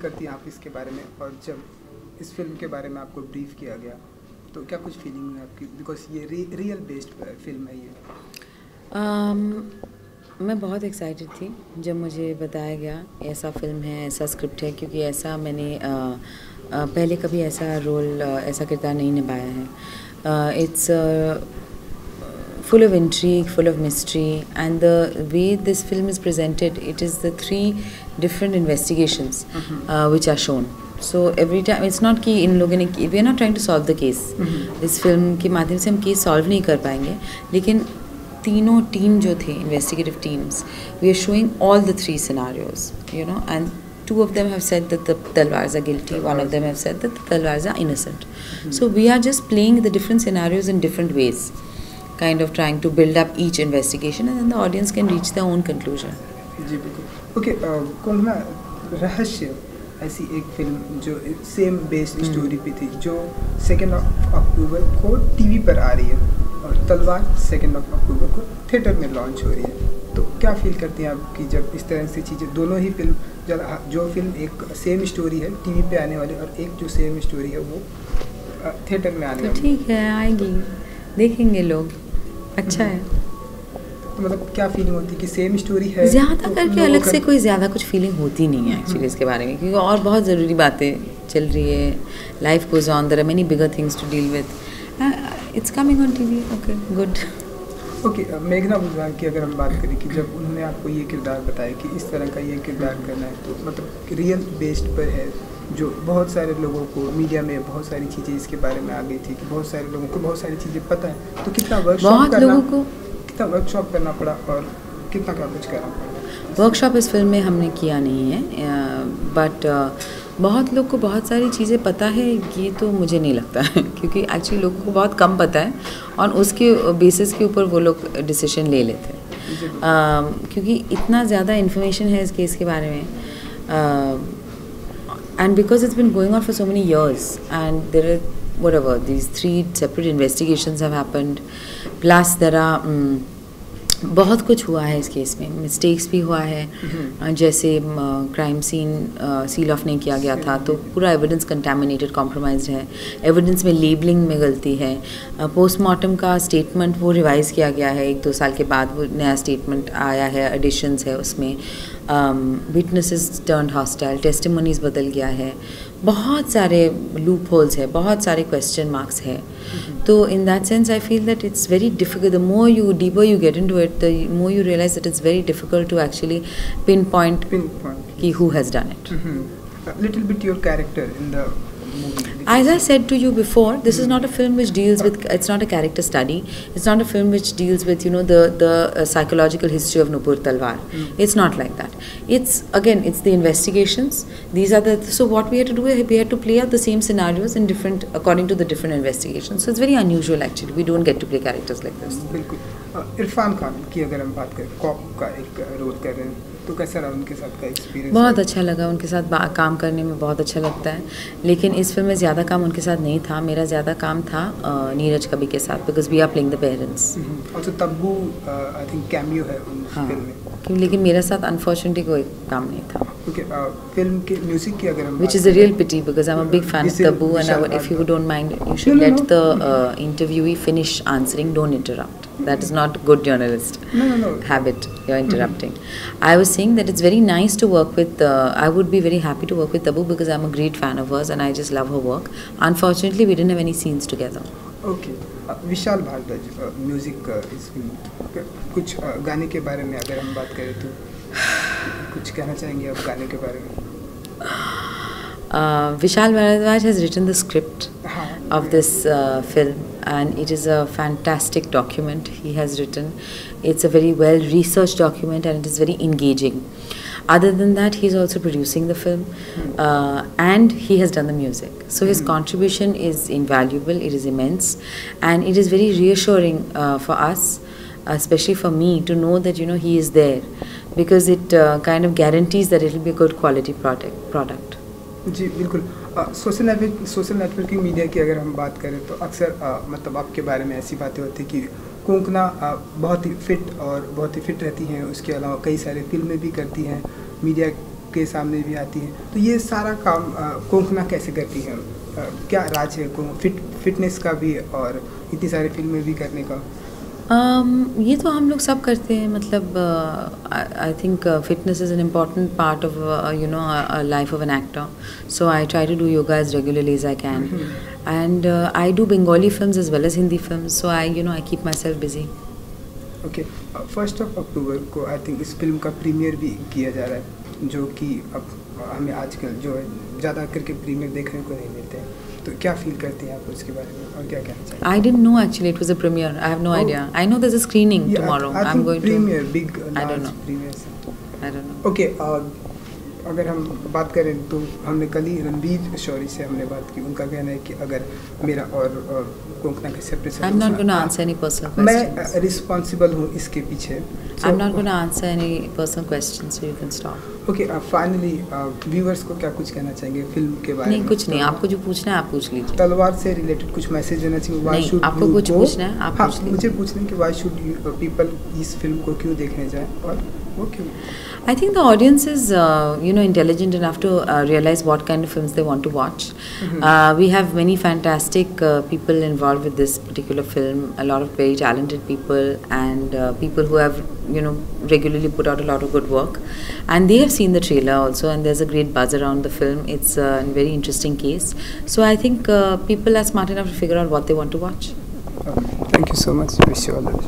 करती हैं आप इसके बारे में, और जब इस फिल्म के बारे में आपको ब्रीफ किया गया तो क्या कुछ फीलिंग हुई आपकी, बिकॉज ये रियल बेस्ड फिल्म है ये? मैं बहुत एक्साइटेड थी जब मुझे बताया गया ऐसा फिल्म है, ऐसा स्क्रिप्ट है, क्योंकि ऐसा मैंने पहले कभी ऐसा रोल, ऐसा किरदार नहीं निभाया है. It's full of intrigue, full of mystery, and the way this film is presented, it is the 3 different investigations which are shown. So every time it's not कि इन लोगों ने, we are not trying to solve the case. इस film के माध्यम से हम case solve नहीं कर पाएंगे, लेकिन तीनों टीम जो थे, investigative teams, we are showing all the 3 scenarios, you know, and 2 of them have said that the Talwars are guilty, 1 of them have said that the Talwars are innocent. So we are just playing the different scenarios in different ways, kind of trying to build up each investigation, and then the audience can reach their own conclusion. जी बिल्कुल. Okay, Konkona रहस्य ऐसी एक film जो same based story पे थी, जो 2 अक्टूबर को TV पर आ रही है, और तलवार 2 अक्टूबर को थिएटर में लॉन्च हो रही है. तो क्या फील करती हैं आप कि जब इस तरह से चीज़ें, दोनों ही फिल्म, जो फिल्म एक सेम स्टोरी है टीवी पे आने वाली, और एक जो सेम स्टोरी है वो थिएटर में आने वाली? ठीक है, आएगी, देखेंगे लोग, अच्छा है. तो मतलब क्या फीलिंग होती है कि सेम स्टोरी है? ज़्यादा करके अलग से कोई ज़्यादा कुछ फीलिंग होती नहीं है एक्चुअली इसके बारे में, क्योंकि और बहुत ज़रूरी बातें चल रही है. Life goes on, there are many bigger things to deal with. It's coming on TV. Okay, good. Okay, मेघना बुजवाल की अगर हम बात करें कि जब उन्होंने आपको ये किरदार बताया कि इस तरह का ये किरदार करना है, तो मतलब रियल बेस्ड पर है, जो बहुत सारे लोगों को मीडिया में बहुत सारी चीज़ें इसके बारे में आ गई थी कि बहुत सारे लोगों को बहुत सारी चीज़ें पता है, तो कितना वर्कशॉप करना पड़ा और कितना क्या कुछ करना पड़ा? वर्कशॉप इस फिल्म में हमने किया नहीं है, बट बहुत लोग को बहुत सारी चीज़ें पता है, ये तो मुझे नहीं लगता है, क्योंकि एक्चुअली लोगों को बहुत कम पता है और उसके बेसिस के ऊपर वो लोग डिसीजन ले लेते हैं, क्योंकि इतना ज़्यादा इन्फॉर्मेशन है इस केस के बारे में. And because it's been going on for so many years, and there are whatever these 3 separate investigations have happened, plus there are बहुत कुछ हुआ है इस केस में, मिस्टेक्स भी हुआ है. जैसे क्राइम सीन सील ऑफ नहीं किया गया था, तो पूरा एविडेंस कंटामिनेटेड, कॉम्प्रोमाइज्ड है. एविडेंस में लेबलिंग में गलती है. पोस्टमार्टम का स्टेटमेंट वो रिवाइज़ किया गया है, 1-2 साल के बाद वो नया स्टेटमेंट आया है, एडिशंस है उसमें. विटनेसेस टर्न्ड हॉस्टाइल, टेस्टिमोनीज बदल गया है. बहुत सारे लूप होल्स है, बहुत सारे क्वेश्चन मार्क्स है. तो in that sense I feel that it's very difficult. The more you deeper you get into it, the more you realise that it's very difficult to actually pinpoint कि who has done it. Little bit your character in the movie. As I said to you before, this is not a film which deals with, it's not a character study. It's not a film which deals with, you know, the psychological history of Nupur Talwar. It's not like that. It's, again, it's the investigations. These are the, so what we had to do, we had to play out the same scenarios in different, according to the different investigations. So it's very unusual actually. We don't get to play characters like this. बिल्कुल. इरफान खान की अगर हम बात करें, corp का एक role कर रहे हैं, तो कैसा रहा उनके साथ का एक्सपीरियंस? बहुत अच्छा लगा, उनके साथ काम करने में बहुत अच्छा लगता है. लेकिन इस फिल्म में ज़्यादा काम उनके साथ नहीं था, मेरा ज़्यादा काम था नीरज कबीर के साथ, because we are playing the parents. और तब्बू आई थिंक कैमियो है उन फिल्म में, लेकिन मेरे साथ अनफॉर्चुनेटली कोई काम नहीं था. ओके, फिल्म के म्यूजिक की अगर हम, which is a real pity because I'm a big fan of Tabu, and if you don't mind, you should let the interviewee finish answering. Don't interrupt. That is not good journalist habit. You're interrupting. I was saying that it's very nice to work with. I would be very happy to work with Tabu because I'm a great fan of hers and I just love her work. Unfortunately, we didn't have any scenes together. Okay. Vishal Bhardwaj music इस film, कुछ गाने के बारे में अगर हम बात करें तो कुछ कहना चाहेंगे आप गाने के बारे में? Vishal Bharadwaj has written the script of this film, and it is a fantastic document he has written. It's a very well researched document and it is very engaging. Other than that, he is also producing the film, and he has done the music. So his contribution is invaluable, it is immense, and it is very reassuring for us, especially for me, to know that, you know, he is there, because it kind of guarantees that it will be a good quality product. जी बिल्कुल. Social networking media की अगर हम बात करें तो अक्सर मतलब आपके बारे में ऐसी बातें होती हैं कि कोंकणा बहुत ही फिट रहती हैं. उसके अलावा कई सारे फिल्में भी करती हैं, मीडिया के सामने भी आती हैं, तो ये सारा काम कोंकणा कैसे करती है? क्या राज है फिटनेस का भी और इतनी सारी फिल्में भी करने का? ये तो हम लोग सब करते हैं, मतलब I think fitness is an important part of life of an actor. So I try to do yoga as regularly as I can, and I do Bengali films as well as Hindi films. So I keep myself busy. Okay, 1 अक्टूबर को I think इस film का premiere भी किया जा रहा है, जो कि अब हमें आजकल जो है ज़्यादा करके प्रीमियर देखने को नहीं मिलते हैं. तो क्या फील करते हैं आप उसके बारे में और क्या कहना चाहिए? I didn't know actually it was a premiere. I have no idea. I know there's a screening tomorrow. I'm going premiere, to big large premiere. I don't know. Okay, अगर हम बात करें तो हमने कल ही रणवीर शौरी से हमने बात की. उनका कहना है कि अगर मेरा और कोंकणा का separation, I'm not going to answer any personal questions. मैं रिस्पॉन्सिबल हूँ इसके पीछे. I'm not going to answer any personal questions, so you can stop. Okay, finally viewers को क्या कुछ कहना चाहेंगे फिल्म के बारे में? नहीं, कुछ नहीं. आपको जो पूछना है आप पूछ लीजिए. तलवार से रिलेटेड कुछ मैसेज देना चाहिए? नहीं, आपको कुछ पूछना है आप पूछ लीजिए. मुझे पूछना है कि वाई शुड पीपल इस फिल्म को क्यों देखने जाएं और वो क्यों? I think the audience is, intelligent enough to realize what kind of films they want to watch. We have many fantastic people involved with this particular film. A lot of very talented people and people who have, regularly put out a lot of good work. And they have seen the trailer also, and there's a great buzz around the film. It's a very interesting case. So I think people are smart enough to figure out what they want to watch. Thank you so much. Wish you all the best.